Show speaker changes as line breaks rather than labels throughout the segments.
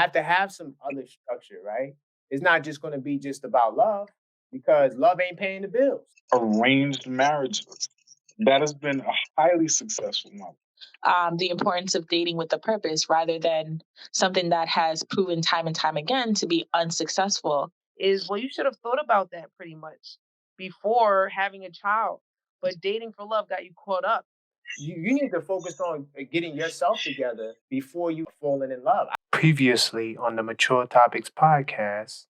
have to have some other structure, right? It's not just going to be just about love because love ain't paying the bills.
Arranged marriages. That has been a highly successful model.
The importance of dating with a purpose rather than something that has proven time and time again to be unsuccessful.
Is, well, you should have thought about that pretty much before having a child. But dating for love got you caught up.
You need to focus on getting yourself together before you falling in love. Previously on the Mature Topics Podcast.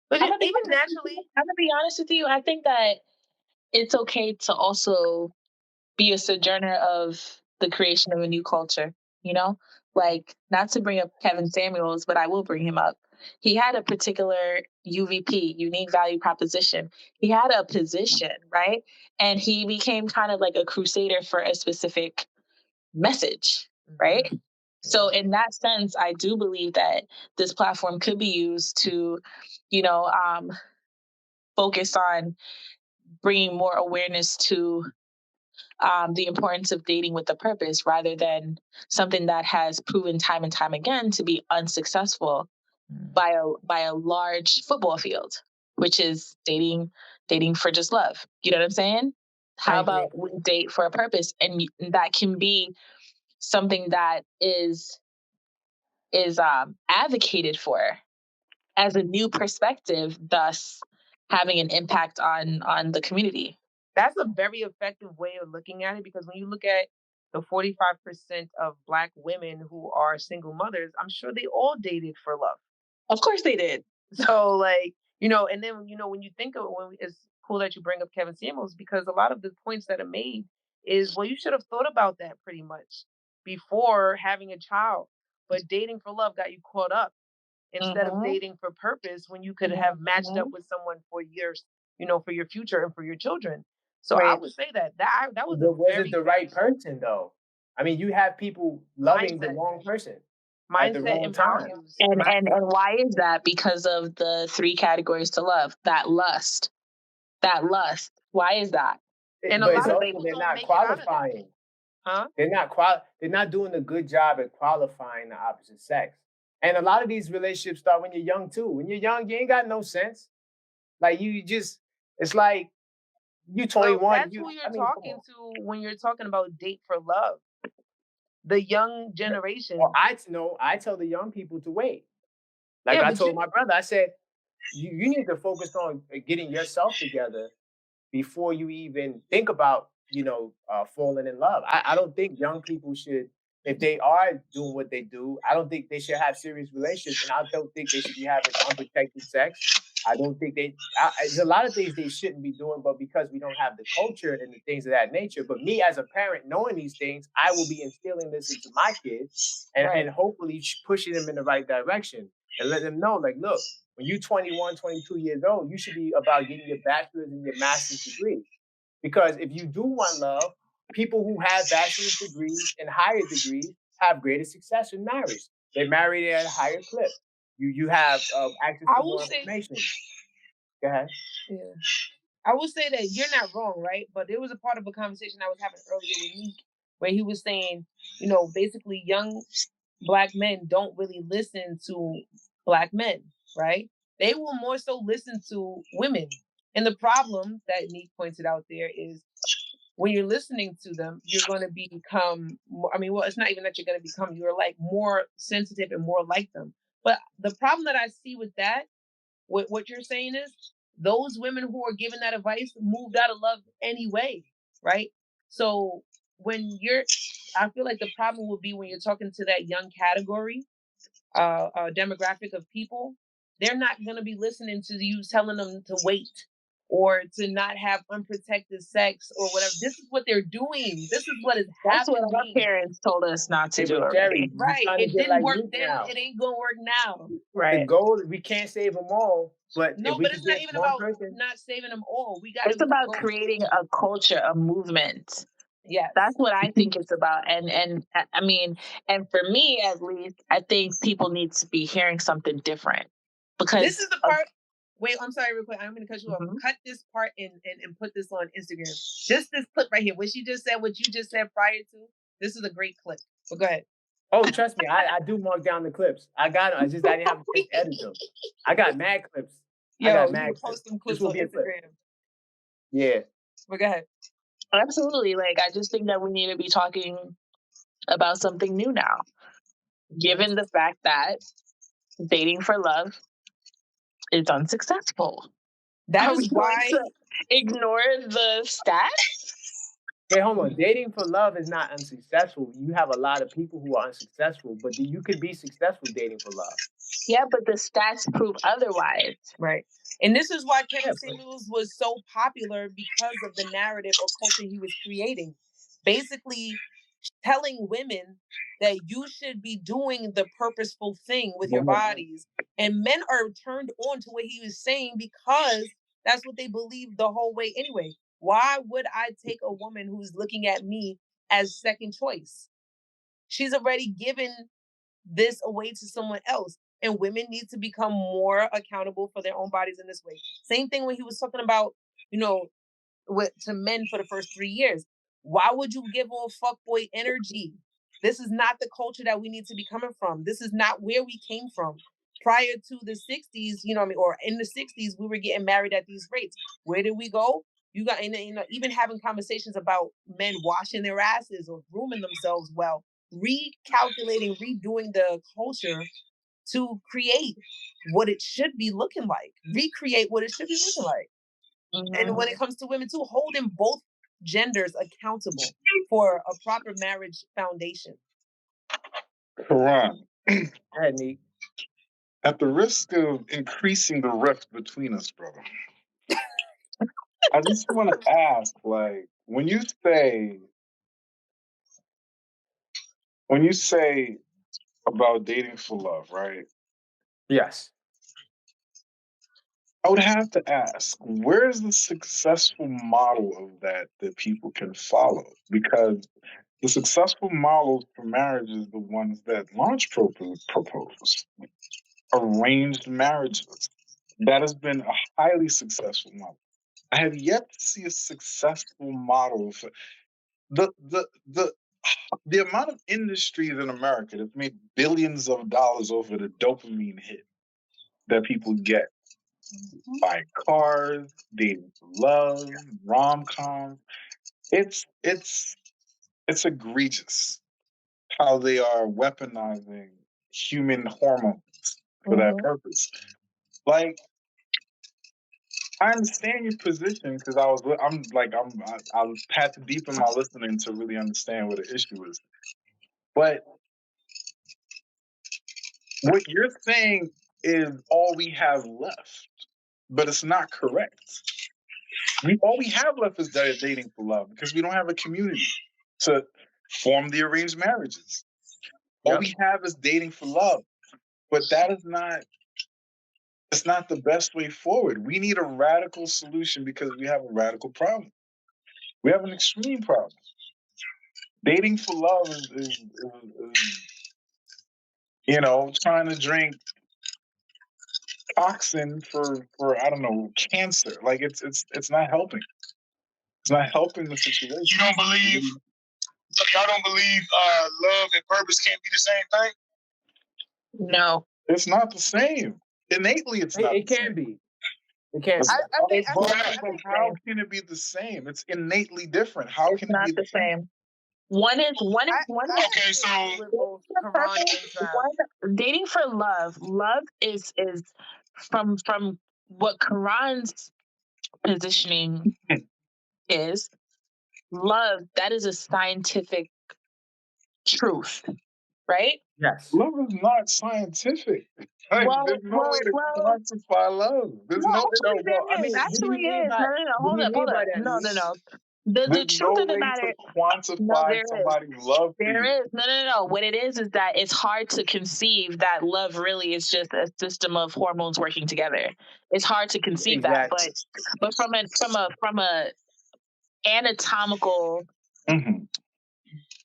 But even naturally,
I'm going to be honest with you. I think that it's okay to also be a sojourner of the creation of a new culture, you know? Like, not to bring up Kevin Samuels, but I will bring him up. He had a particular UVP, unique value proposition. He had a position, right? And he became kind of like a crusader for a specific message, right? Mm-hmm. So in that sense, I do believe that this platform could be used to, focus on bringing more awareness to the importance of dating with a purpose rather than something that has proven time and time again to be unsuccessful by a large football field, which is dating for just love. You know what I'm saying? How about we date for a purpose? And that can be something that is advocated for as a new perspective, thus having an impact on the community.
That's a very effective way of looking at it, because when you look at the 45% of Black women who are single mothers, I'm sure they all dated for love.
Of course they did.
So and then, when you think of it, it's cool that you bring up Kevin Samuels, because a lot of the points that are made is, well, you should have thought about that pretty much before having a child. But dating for love got you caught up instead of dating for purpose, when you could have matched up with someone for years, for your future and for your children. So I would say that was
was it the right person though? I mean, you have people loving the wrong person.
Mindset and values.
And why is that? Because of the 3 categories to love. That lust. Why is that?
And a lot of people
they're not qualifying.
Huh?
They're not doing a good job at qualifying the opposite sex. And a lot of these relationships start when you're young too. When you're young, you ain't got no sense. Like it's like you 21.
Well, that's who you're talking to when you're talking about date for love. The young generation.
Well, I tell the young people to wait. Like I told my brother, I said, you need to focus on getting yourself together before you even think about, falling in love. I don't think young people should, if they are doing what they do, I don't think they should have serious relationships, and I don't think they should be having unprotected sex. I don't think there's a lot of things they shouldn't be doing, but because we don't have the culture and the things of that nature. But me as a parent, knowing these things, I will be instilling this into my kids and hopefully pushing them in the right direction and let them know, like, look, when you're 21, 22 years old, you should be about getting your bachelor's and your master's degree. Because if you do want love, people who have bachelor's degrees and higher degrees have greater success in marriage. They marry at a higher clip. You have access to more information. Go ahead.
Yeah. I will say that you're not wrong, right? But there was a part of a conversation I was having earlier with Meek where he was saying, basically young Black men don't really listen to Black men, right? They will more so listen to women. And the problem that Meek pointed out there is, when you're listening to them, you're going to become more, it's not even that you're going to become, you're like more sensitive and more like them. But the problem that I see with that, what you're saying is, those women who are giving that advice moved out of love anyway, right? So I feel like the problem will be when you're talking to that young category, demographic of people, they're not going to be listening to you telling them to wait or to not have unprotected sex or whatever. This is what they're doing. This is what is happening.
That's what our parents told us not to do.
Right. It didn't work then. It ain't going to work now.
Right. The goal, we can't save them all. But
it's not even about not saving them all.
It's about creating a culture, a movement.
Yeah,
that's what I think it's about. And for me at least, I think people need to be hearing something different, because
this is the part. Wait, I'm sorry, real quick. I'm going to cut you off. Cut this part and put this on Instagram. Just this clip right here. What she just said, what you just said prior to. This is a great clip. So go ahead.
Oh, trust me, I do mark down the clips. I got them. I didn't have to edit them. I got mad clips.
Yo, you can post them clips on Instagram.
Yeah.
But go ahead.
Absolutely. Like, I just think that we need to be talking about something new now, given the fact that dating for love is unsuccessful.
That is why
to ignore the stats.
Wait, hold on. Dating for love is not unsuccessful. You have a lot of people who are unsuccessful, but you could be successful dating for love.
Yeah, but the stats prove otherwise.
Right. And this is why Kevin Samuels was so popular, because of the narrative or culture he was creating. Basically telling women that you should be doing the purposeful thing with your bodies. And men are turned on to what he was saying because that's what they believe the whole way anyway. Why would I take a woman who's looking at me as second choice? She's already given this away to someone else. And women need to become more accountable for their own bodies in this way. Same thing when he was talking about, to men for the first 3 years. Why would you give off fuckboy energy? This is not the culture that we need to be coming from. This is not where we came from. Prior to the 60s, or in the 60s, we were getting married at these rates. Where did we go? You got, even having conversations about men washing their asses or grooming themselves well, recalculating, redoing the culture to create what it should be looking like, recreate what it should be looking like. Mm-hmm. And when it comes to women too, holding both genders accountable for a proper marriage foundation.
Koron, at the risk of increasing the rift between us, brother, I just want to ask, like, when you say about dating for love, right?
Yes.
I would have to ask, where's the successful model of that people can follow? Because the successful models for marriage is the ones that Launch propose. Arranged marriages. That has been a highly successful model. I have yet to see a successful model for the amount of industries in America that made billions of dollars over the dopamine hit that people get. Buying cars, dating for love, rom-com. It's egregious how they are weaponizing human hormones for that purpose. Like, I understand your position because I had to deepen my listening to really understand what the issue is. But what you're saying is all we have left, but it's not correct. All we have left is dating for love because we don't have a community to form the arranged marriages. All we have is dating for love, but that is not. It's not the best way forward. We need a radical solution because we have a radical problem. We have an extreme problem. Dating for love is trying to drink toxin for I don't know, cancer. Like it's not helping. It's not helping the situation.
Y'all don't believe love and purpose can't be the same thing?
No.
It's not the same. Innately, it's not.
It can be. It can be.
I think
how can it be the same? It's innately different. How can it be the same?
One is
okay. So
dating for love. Love is from what Koron's positioning is. Love, that is a scientific truth, right?
Yes.
Love is not scientific. There's no way to quantify love. There's no
I mean, actually is. No. Hold up. No. The truth of the matter,
quantify somebody's love.
There is no. What it is that it's hard to conceive that love really is just a system of hormones working together. It's hard to conceive that, but from a anatomical,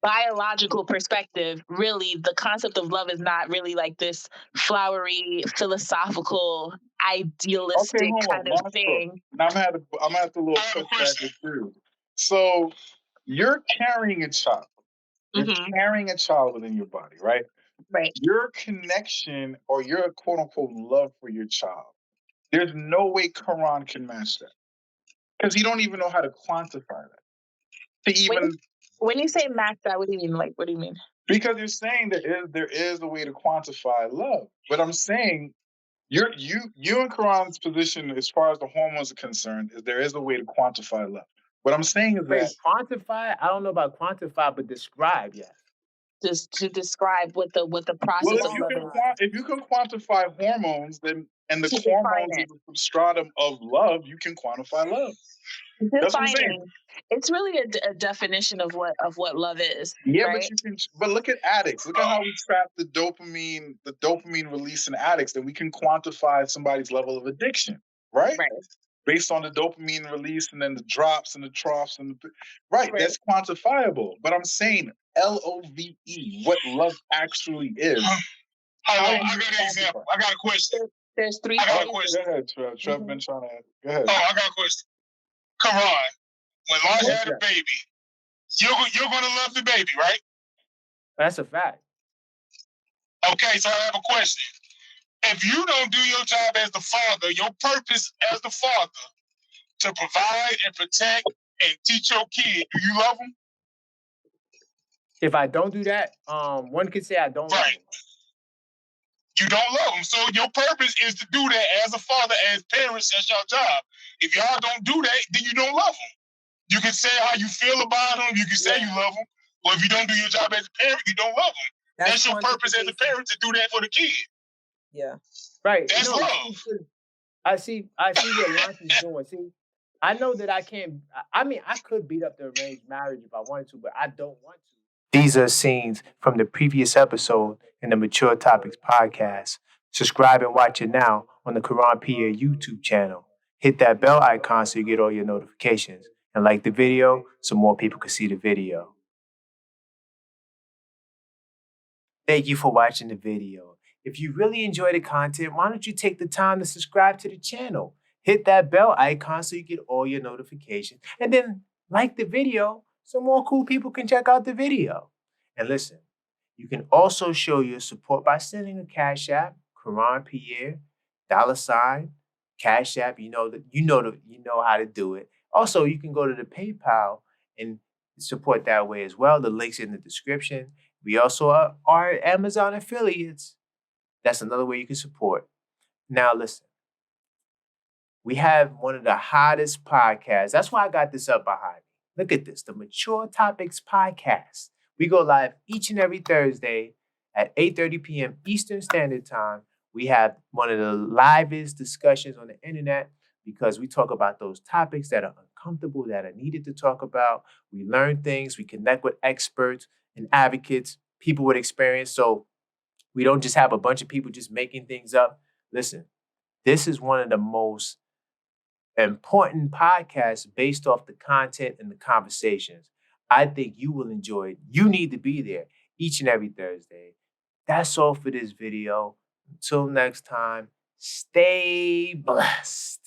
biological perspective, really, the concept of love is not really like this flowery, philosophical, idealistic kind of thing.
Now I'm gonna have to little push back with you. So you're carrying a child. You're carrying a child within your body, right?
Right.
Your connection or your quote unquote love for your child, there's no way Koron can match that. Because he don't even know how to quantify that. To even
when you say match that, what do you mean? Like, what do you mean?
Because you're saying there is a way to quantify love. But I'm saying you and Koron's position as far as the hormones are concerned is there is a way to quantify love. What I'm saying is that
quantify, I don't know about quantify, but describe, yes.
Just to describe what the process of love is.
If you can quantify hormones, then and the hormones is the substratum of love, you can quantify love. That's what I'm saying.
It's really a definition of what love is.
Yeah,
right?
but look at addicts. Look at how we trap the dopamine release in addicts, then we can quantify somebody's level of addiction, right?
Right.
Based on the dopamine release and then the drops and the troughs and that's quantifiable. But I'm saying LOVE, what love actually is.
I got an example. I got a question.
There's three.
I got a question.
Go ahead, Trev. Trev been trying to. Go ahead.
Oh, I got a question. Koron, when Lars had a baby, you're gonna love the baby, right?
That's a fact.
Okay, so I have a question. If you don't do your job as the father, your purpose as the father, to provide and protect and teach your kid, do you love them?
If I don't do that, one could say I don't love them.
You don't love them. So your purpose is to do that as a father, as parents, that's your job. If y'all don't do that, then you don't love them. You can say how you feel about them. You can say you love them. But if you don't do your job as a parent, you don't love them. That's your purpose as a parent, to do that for the kid.
Yeah.
Right.
That's love.
I see what Lance is doing. See, I know that I can't. I mean, I could beat up the arranged marriage if I wanted to, but I don't want to. These are scenes from the previous episode in the Mature Topics podcast. Subscribe and watch it now on the Koron Pierre YouTube channel. Hit that bell icon so you get all your notifications. And like the video so more people can see the video. Thank you for watching the video. If you really enjoy the content, why don't you take the time to subscribe to the channel? Hit that bell icon so you get all your notifications. And then like the video so more cool people can check out the video. And listen, you can also show your support by sending a Cash App, Koron Pierre, $, Cash App. You know how to do it. Also, you can go to the PayPal and support that way as well. The link's in the description. We also are Amazon affiliates. That's another way you can support. Now, listen. We have one of the hottest podcasts. That's why I got this up behind me. Look at this, the Mature Topics Podcast. We go live each and every Thursday at 8:30 p.m. Eastern Standard Time. We have one of the livest discussions on the internet because we talk about those topics that are uncomfortable, that are needed to talk about. We learn things. We connect with experts and advocates, people with experience. So we don't just have a bunch of people just making things up. Listen, this is one of the most important podcasts based off the content and the conversations. I think you will enjoy it. You need to be there each and every Thursday. That's all for this video. Until next time, stay blessed.